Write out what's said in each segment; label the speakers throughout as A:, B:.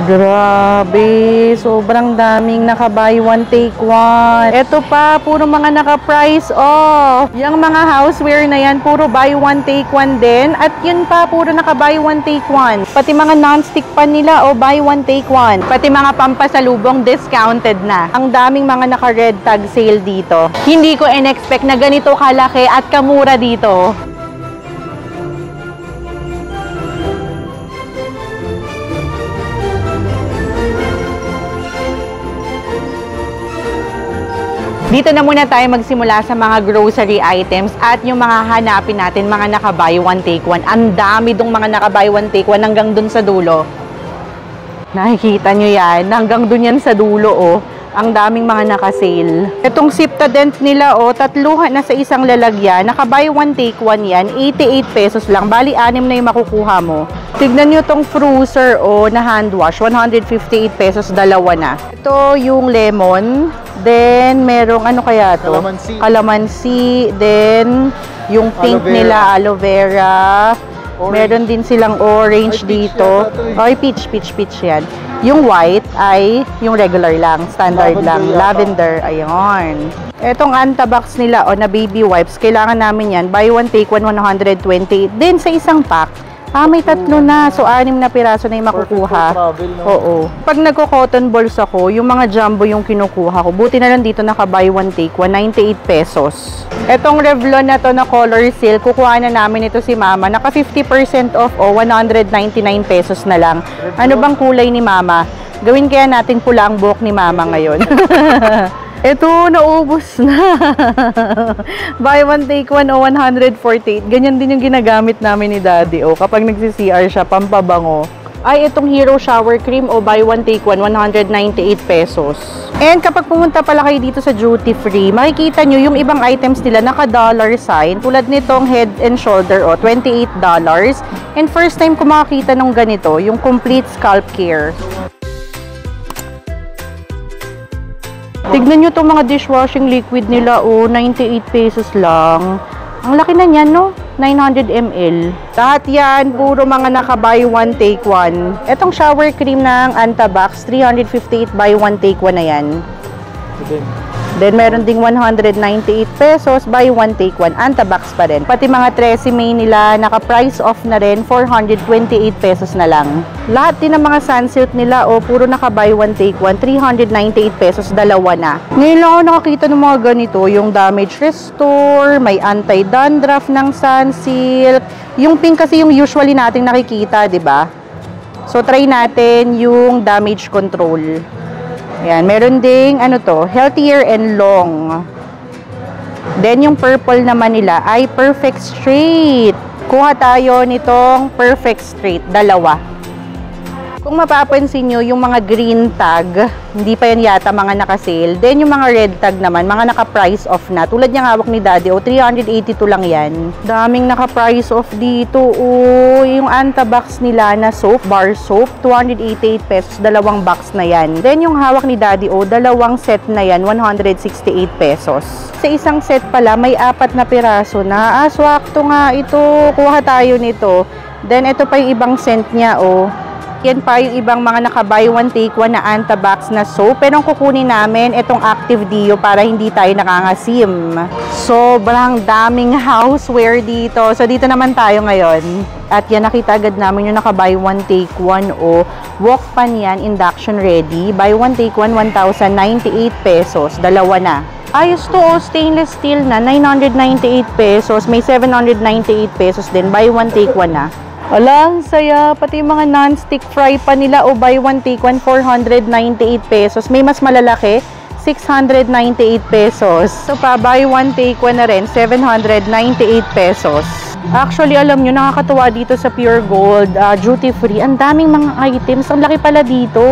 A: Grabe, sobrang daming naka-buy one take one. Ito pa, puro mga naka-price off. Yung mga houseware na yan, puro buy one take one din. At yun pa, puro naka-buy one take one. Pati mga non-stick pan nila, buy one take one. Pati mga pampasalubong, discounted na. Ang daming mga naka-red tag sale dito. Hindi ko in-expect na ganito kalaki at kamura dito. Dito na muna tayo magsimula sa mga grocery items at yung mga hanapin natin, mga naka-buy one take one. Ang dami dong mga naka-buy one take one hanggang dun sa dulo. Nakikita nyo yan, hanggang dun yan sa dulo Ang daming mga naka-sale. Itong Ciptadent nila tatluhan na sa isang lalagyan. Naka-buy one take one yan, 88 pesos lang. Bali, 6 na yung makukuha mo. Tignan nyo tong Fruser na hand wash, 158 pesos, dalawa na. Ito yung lemon. Then, merong ano kaya to? Calamansi. Then, yung pink nila, aloe vera. Orange. Meron din silang orange dito. Peach yan. Yung white ay yung regular lang, standard lavender, ayun. Etong Antabox nila na baby wipes, kailangan namin yan. Buy one, take one, 120. Then, sa isang pack, may 3 na. So, 6 na piraso na yung makukuha. Oo. Pag nagko-cotton balls ako, yung mga jumbo yung kinukuha ko. Buti na lang dito naka-buy one, take one, 98 pesos. Etong Revlon na to na color silk, kukuha na namin ito si Mama. Naka 50% off 199 pesos na lang. Ano bang kulay ni Mama? Gawin kaya natin pula ang buhok ni Mama ngayon. Ito, naubos na. Buy one, take one 148. Ganyan din yung ginagamit namin ni Daddy kapag nagsi-CR siya, pampabango. Ay, itong Hero Shower Cream buy one, take one 198 pesos. And kapag pumunta pala kayo dito sa duty free, makikita nyo yung ibang items nila naka-dollar sign. Tulad nitong Head and Shoulder, $28. And first time ko makakita ng ganito, yung Complete Scalp Care. Tignan nyo itong mga dishwashing liquid nila, 98 pesos lang. Ang laki na niyan, no? 900 ml. Lahat yan, puro mga naka-buy one, take one. Etong shower cream ng Antabox, 358 buy one, take one na yan. Then, meron ding 198 pesos, buy one, take one. Antabox pa rin. Pati mga Tresemme nila, naka-price off na rin, 428 pesos na lang. Lahat din ng mga sunsilk nila, puro naka-buy one, take one, 398 pesos, dalawa na. Ngayon lang ako nakakita ng mga ganito, yung damage restore, may anti-dandruff ng sunsilk. Yung pink kasi yung usually nating nakikita, di ba? So, try natin yung damage control. Ayan, meron ding, healthier and long. Then, yung purple naman nila ay perfect straight. Kuha tayo nitong perfect straight, dalawa. Kung mapapansin nyo, yung mga green tag, hindi pa yan yata mga naka-sale. Then, yung mga red tag naman, mga naka-price off na. Tulad niyang hawak ni Daddy, 382 lang yan. Daming naka-price off dito, yung Antabox nila na soap, bar soap, 288 pesos, dalawang box na yan. Then, yung hawak ni Daddy, dalawang set na yan, 168 pesos. Sa isang set pala, may 4 na piraso na. Swakto nga ito. Kuha tayo nito. Then, ito pa yung ibang scent niya, Yan pa yung ibang mga naka-buy one, take one na Antabox na soap. Pero ang kukunin namin, itong Active Deo para hindi tayo nakangasim. Sobrang daming houseware dito. So, dito naman tayo ngayon. At yan, nakita agad namin yung naka-buy one, take one walk pan yan, induction ready. Buy one, take one, 1,098 pesos. Dalawa na. Ayos to, stainless steel na, 998 pesos. May 798 pesos din. Buy one, take one na. Ang saya. Pati yung mga non-stick fry pa nila buy one, take one, 498 pesos. May mas malalaki, 698 pesos. So pa, buy one, take one na rin, 798 pesos. Actually, alam nyo, nakakatuwa dito sa Pure Gold, duty free. Ang daming mga items. Ang laki pala dito.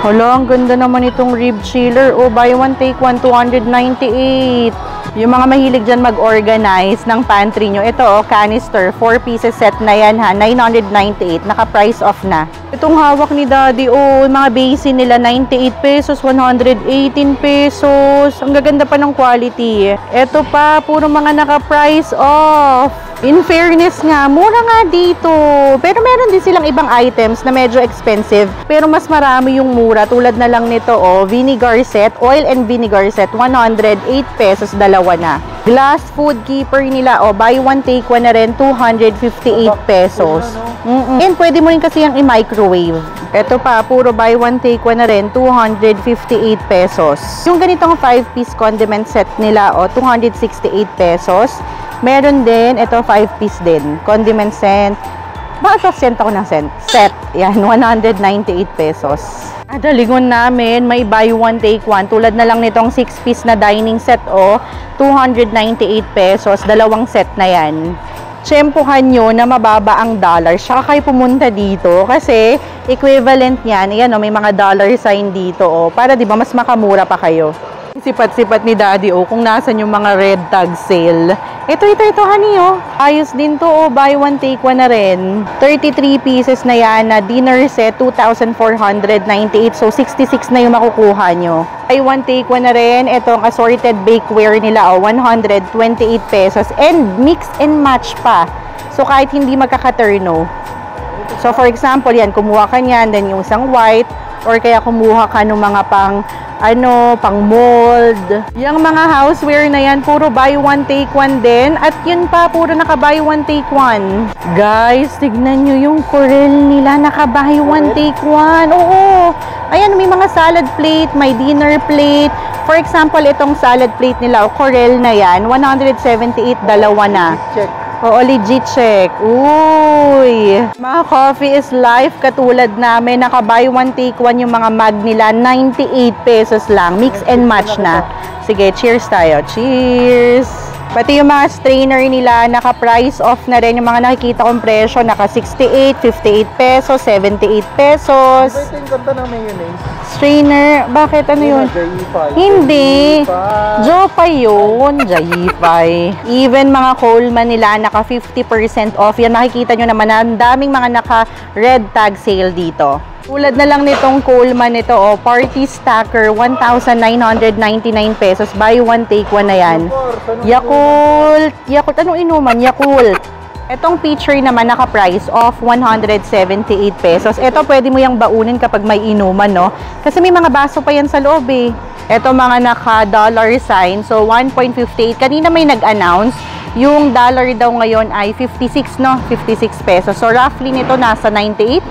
A: Ang ganda naman itong rib chiller. Buy one, take one, 298. Yung mga mahilig dyan mag-organize ng pantry nyo, ito canister, 4 pieces set na yan ha, 998, naka-price off na. Itong hawak ni Daddy, mga basin nila, 98 pesos, 118 pesos. Ang gaganda pa ng quality. Ito pa, puro mga naka-price off. In fairness nga, mura nga dito. Pero meron din silang ibang items na medyo expensive. Pero mas marami yung mura. Tulad na lang nito, vinegar set, oil and vinegar set, 108 pesos, dalawa na. Glass food keeper nila, buy one take one na rin, 258 pesos. And pwede mo rin kasi yung i-microwave. Ito pa, puro buy one take one na rin, 258 pesos. Yung ganitong 5-piece condiment set nila, 268 pesos. Meron din, ito 5-piece din. Condiment set. Bakit sent ako ng set? Yan, 198 pesos. Dalingon namin, may buy one take one. Tulad na lang nitong 6-piece na dining set, 298 pesos. Dalawang set na yan. Tsempuhan nyo na mababa ang dollar. Saka kayo pumunta dito kasi equivalent niyan. Ayan, may mga dollar sign dito. Para di ba mas makamura pa kayo. Sipat-sipat ni Daddy kung nasan yung mga red tag sale. Ito, honey, ayos din to, buy one take one na rin. 33 pieces na yan na dinner set, 2,498. So, 66 na yung makukuha nyo. Buy one take one na rin. Itong assorted bakeware nila, 128 pesos. And mix and match pa. So, kahit hindi magkakaterno. So, for example, yan, kumuha ka niyan, then yung isang white, or kaya kumuha ka ng mga pang mold. Yung mga houseware na yan, puro buy one take one din. At yun pa, puro naka buy one take one. Guys, tignan nyo yung Corel nila, naka buy one take one. Oo. Ayan, may mga salad plate, may dinner plate. For example, itong salad plate nila, Corel na yan, 178, dalawa na.
B: Check.
A: Legit check. Uy! Mga coffee is life. Katulad namin, naka buy one take one yung mga mug nila. 98 pesos lang. Mix and match na. Sige, cheers tayo. Cheers! Pati yung mga strainer nila, naka-price off na rin. Yung mga nakikita kong presyo, naka 68, 58 pesos, 78 pesos.
B: Ito yung ganda ng mayonnaise.
A: Strainer, bakit ano yun?
B: Jahipay.
A: Hindi. Jopay yun. Jahipay. Even mga Coleman nila, naka 50% off. Yan, makikita nyo naman na ang daming mga naka-red tag sale dito. Tulad na lang nitong Coleman nito, party stacker, 1,999 pesos. Buy one, take one na yan. Yakult. Anong inuman? Yakult. Etong pitcher naman naka-price off 178 pesos. Ito pwede mo yung baunin kapag may inuman, no? Kasi may mga baso pa yan sa loob, eh. Ito mga naka-dollar sign. So, 1.58. Kanina may nag-announce. Yung dollar daw ngayon ay 56, no? 56 pesos. So, roughly nito nasa 98.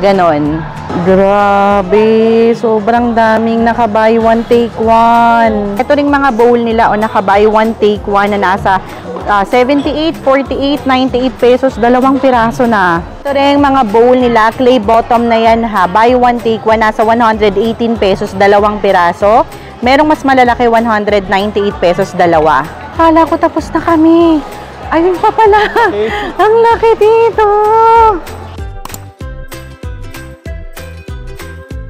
A: Ganon. Grabe. Sobrang daming naka-buy one, take one. Ito ring mga bowl nila naka-buy one, take one na nasa 78, 48, 98 pesos. Dalawang piraso na. Ito ring mga bowl nila. Clay bottom na yan ha. Buy one, take one. Nasa 118 pesos. Dalawang piraso. Merong mas malalaki, 198 pesos. Dalawa. Kala ko tapos na kami. Ayun pa pala. Ang laki dito.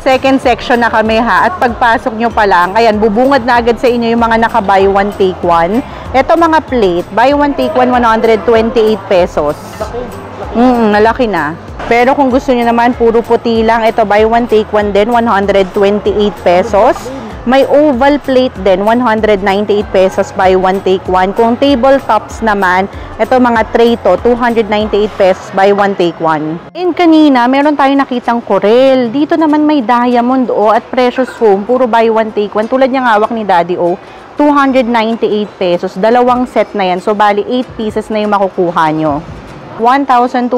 A: Second section na kami ha, at pagpasok nyo pa lang, ayan, bubungad na agad sa inyo yung mga naka buy one take one. Ito mga plate, buy one take one, 128 pesos. Nalaki na. Pero kung gusto nyo naman puro puti lang, ito buy one take one din, 128 pesos. May oval plate din, 198 pesos buy one take one. Kung tabletops naman, ito mga tray to, 298 pesos buy one take one. And kanina, meron tayong nakitang Corel. Dito naman may diamond at precious foam, puro buy one take one. Tulad niyang hawak ni Daddy 298 pesos. Dalawang set na yan. So, bali 8 pieces na yung makukuha nyo. 1,298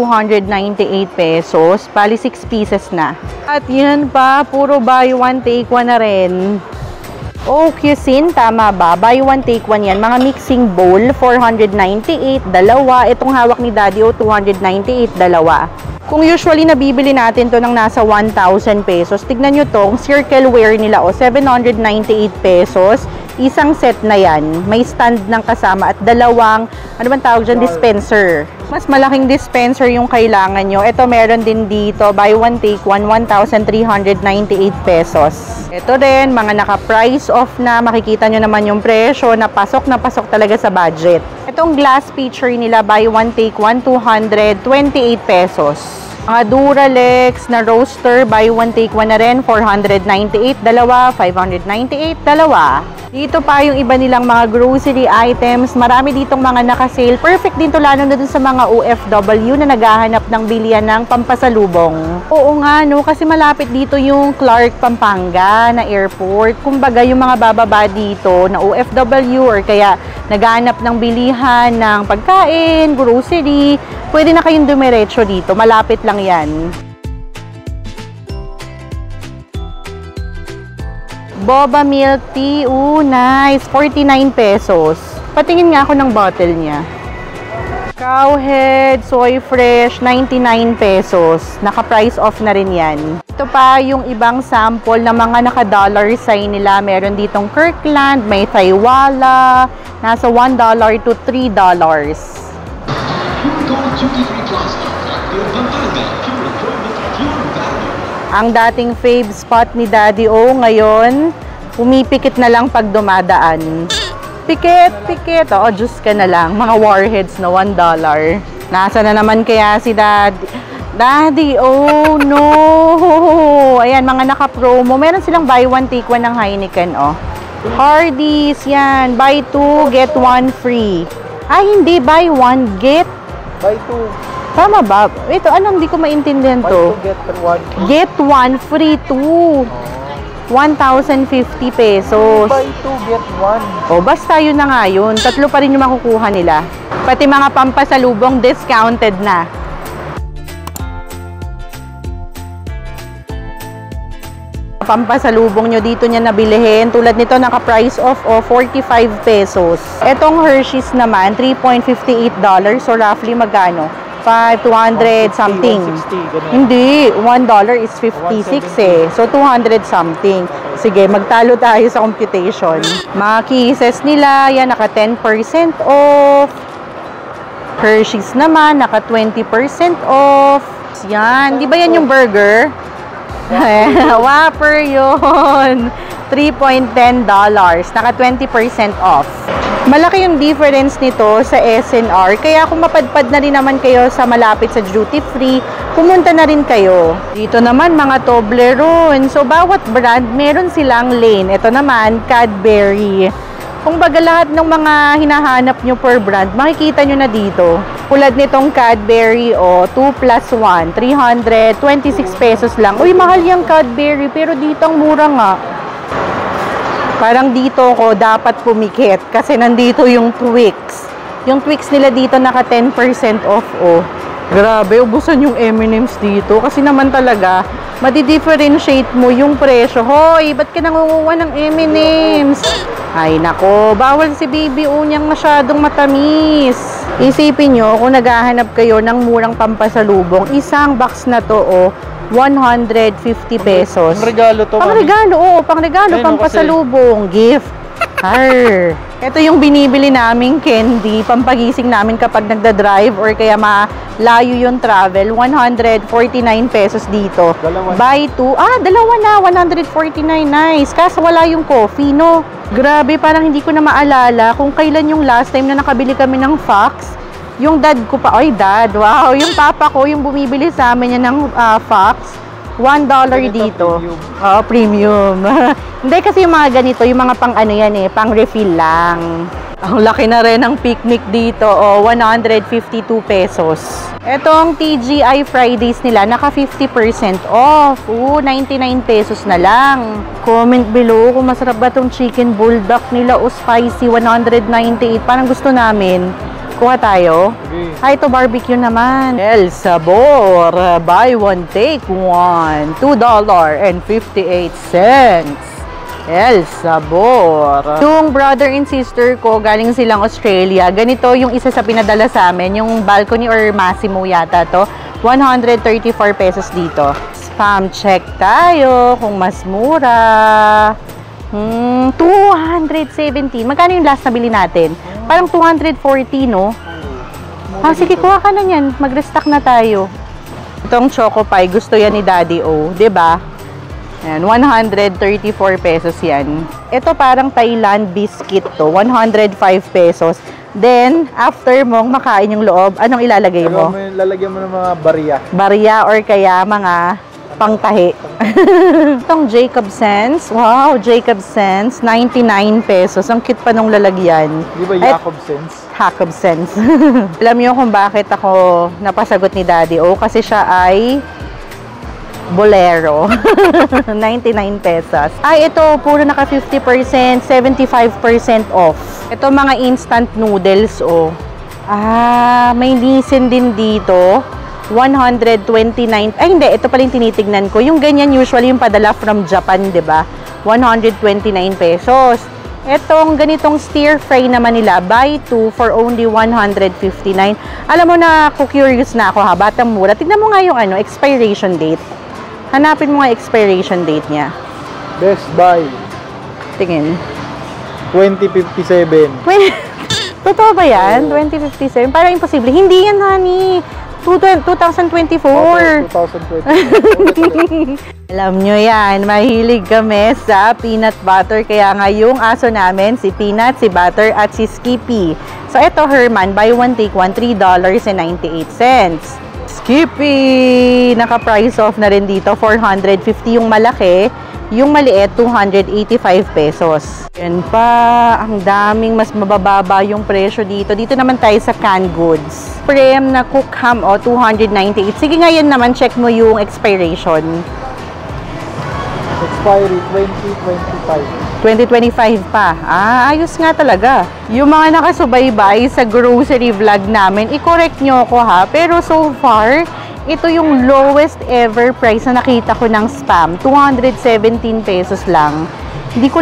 A: pesos. Bali 6 pieces na. At yan pa, puro buy one take one na rin. Cuisine, tama ba? Buy one, take one yan. Mga mixing bowl, 498, dalawa. Itong hawak ni Daddy 298, dalawa. Kung usually nabibili natin to ng nasa 1,000 pesos, tignan nyo tong circleware nila 798 pesos. Isang set na yan. May stand ng kasama at dalawang, ano bang tawag dyan, dispenser. Mas malaking dispenser yung kailangan nyo. Ito meron din dito, buy one take one, 1,398 pesos. Ito rin, mga naka-price off na. Makikita nyo naman yung presyo na pasok talaga sa budget. Itong glass pitcher nila, buy one take one, 228 pesos. Mga Duralex na roaster, buy one take one na rin, 498, dalawa, 598, dalawa. Dito pa yung iba nilang mga grocery items. Marami ditong mga naka-sale. Perfect din to lalo na dun sa mga OFW na naghahanap ng bilihan ng pampasalubong. Oo nga, no? Kasi malapit dito yung Clark, Pampanga na airport. Kumbaga, yung mga bababa dito na OFW or kaya naghahanap ng bilihan ng pagkain, grocery, pwede na kayong dumiretso dito. Malapit lang yan. Boba milk tea, nice, 49 pesos. Patingin nga ako ng bottle niya. Cowhead, soy fresh, 99 pesos. Naka-price off na rin yan. Ito pa yung ibang sample na mga naka-dollar sign nila. Meron ditong Kirkland, may Taiwala, nasa $1 to $3. Ang dating fave spot ni Daddy O ngayon, pumipikit na lang pag dumadaan. Pikit. Oo, Diyos ka na lang. Mga warheads na $1. Nasa na naman kaya si Daddy? Daddy, oh no! Ayan, mga naka-promo. Meron silang buy one, take one ng Heineken, oh. Hardee's, yan. Buy two, get one free. Ay, hindi. Buy one, get...
B: Buy two.
A: Tama ba? Ito, anong hindi ko maintindihan to?
B: Buy two, get one.
A: Get one, free two. 1,050 pesos.
B: Buy two, get one.
A: O, basta yun na nga yun. Tatlo pa rin yung makukuha nila. Pati mga pampasalubong, discounted na. Pampasalubong nyo dito niya nabilihin. Tulad nito, naka-price off o 45 pesos. Etong Hershey's naman, $3.58. So, roughly magkano? 200 something.
B: 160,
A: Hindi, $1 is 56 eh. So, 200 something. Sige, magtalo tayo sa computation. Mga kisses nila, yan, naka 10% off. Hershey's naman, naka 20% off. Yan, di ba yan yung burger? Whopper yun. $3.10. Naka 20% off. Malaki yung difference nito sa SNR. Kaya kung mapadpad na rin naman kayo sa malapit sa duty free, pumunta na rin kayo. Dito naman mga Toblerone. So bawat brand meron silang lane. Ito naman Cadbury. Kung baga lahat ng mga hinahanap nyo per brand, makikita nyo na dito. Tulad nitong Cadbury, 2 plus 1, 326 pesos lang. Uy, mahal yung Cadbury, pero dito ang mura nga. Parang dito ko dapat pumikit kasi nandito yung Twix. Yung Twix nila dito naka 10% off, oh. Grabe, ubusan yung M&M's dito kasi naman talaga madi-differentiate mo yung presyo. Hoy, ba't ka nangunguha ng M&M's? Ay nako, bawal si Baby O niyang masyadong matamis. Isipin nyo, kung naghahanap kayo ng murang pampasalubong, isang box na to, 150 pesos.
B: Pang-regalo to.
A: Pang-regalo, oo. Pang-regalo, pampasalubong. Gift. Arr. Ito yung binibili naming candy, pampagising namin kapag nagda-drive or kaya malayo yung travel. 149 pesos dito.
B: Dalawa.
A: Buy two. Dalawa na. 149. Nice. Kaso wala yung coffee, no? Grabe, parang hindi ko na maalala kung kailan yung last time na nakabili kami ng Fox. Yung dad ko pa, wow, yung papa ko, yung bumibili sa amin yan ng Fox, $1 dito. Premium. Hindi kasi yung mga ganito, yung mga pang ano yan pang refill lang. Ang laki na rin ng picnic dito, 152 pesos. Etong TGI Fridays nila, naka 50% off. 99 pesos na lang. Comment below kung masarap ba tong chicken bulldog nila o spicy, 198. Parang gusto namin. Kuha tayo. Okay. Ito barbecue naman. El Sabor. Buy one, take one. $2.58. El Sabor. Yung brother and sister ko, galing silang Australia. Ganito yung isa sa pinadala sa amin. Yung balcony or Massimo yata to. 134 pesos dito. Spam check tayo kung mas mura. 217. Magkano yung last na bili natin? Parang 240, no? Ah, sige, kuha ka na yan. Mag-restock na tayo. Itong Choco Pie, gusto yan ni Daddy O. 'Di ba? Ayan, 134 pesos yan. Ito parang Thailand biscuit to. 105 pesos. Then, after mong makain yung loob, anong ilalagay mo?
B: Lalagyan mo ng mga barya.
A: Barya or kaya mga pangtahi. Itong Jacob Sense. Wow, Jacob Sense. 99 pesos. Ang cute pa nung lalagyan.
B: Di ba Jacob Sense?
A: Jacob Sense. Alam niyo kung bakit ako napasagot ni Daddy O? Kasi siya ay Bolero. 99 pesos. Ay, ito, puro naka 50%, 75% off. Ito mga instant noodles, oh. Ah, may Nissin din dito. 129. Ay, hindi. Ito pala yung tinitignan ko. Yung ganyan, usually yung padala from Japan, di ba? 129 pesos. Etong ganitong stir fry naman nila, buy 2 for only 159. Alam mo na, curious na ako ha, batang mura. Tignan mo nga yung expiration date. Hanapin mo nga expiration date niya.
B: Best Buy.
A: Tingin.
B: 2057.
A: Totoo ba yan? 2057? Parang imposible. Hindi yan, honey. 2024.
B: Okay, 2024.
A: Alam nyo yan, mahilig kami sa peanut butter. Kaya nga yung aso namin, si Peanut, si Butter, at si Skippy. So, ito, Herman, buy one, take one, $3.98. Skippy! Naka-price off na rin dito, 450 yung malaki. Yung maliit, 285 pesos. Yan pa, ang daming mas mabababa yung presyo dito. Dito naman tayo sa canned goods. Prem na cook ham, 298. Sige nga yan naman, check mo yung expiration.
B: Expiry 2025.
A: 2025 pa. Ah, ayos nga talaga. Yung mga nakasubaybay sa grocery vlog namin, i-correct nyo ako ha. Pero so far, ito yung lowest ever price na nakita ko ng Spam. 217 pesos lang. Hindi ko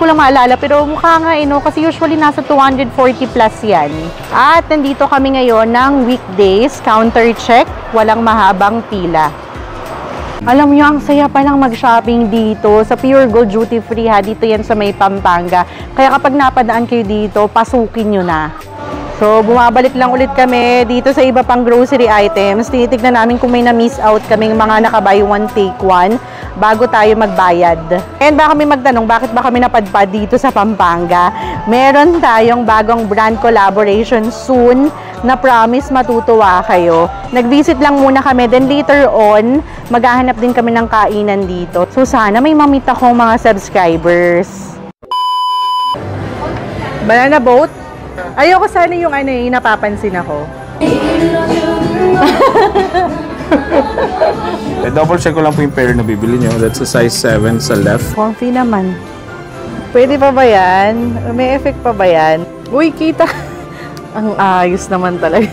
A: lang maalala, pero mukha nga no, kasi usually nasa 240 plus yan. At nandito kami ngayon ng weekdays, counter check, walang mahabang pila. Alam nyo, ang saya palang mag-shopping dito sa Pure Gold Duty Free ha. Dito yan sa may Pampanga. Kaya kapag napadaan kayo dito, pasukin nyo na. So, bumabalik lang ulit kami dito sa iba pang grocery items. Tinitignan namin kung may na-miss out kaming mga naka-buy one, take one bago tayo magbayad. And baka kami magtanong, bakit ba kami napadpad dito sa Pampanga? Meron tayong bagong brand collaboration soon na promise matutuwa kayo. Nag-visit lang muna kami, then later on, maghahanap din kami ng kainan dito. So, sana may mamit akong mga subscribers. Banana boat? Ayoko sana yung napapansin ako.
C: Double check ko lang po yung pair na bibili nyo. That's a size 7 sa left.
A: Comfy naman. Pwede pa ba yan? May effect pa ba yan? Uy, kita! Ang ayos naman talaga.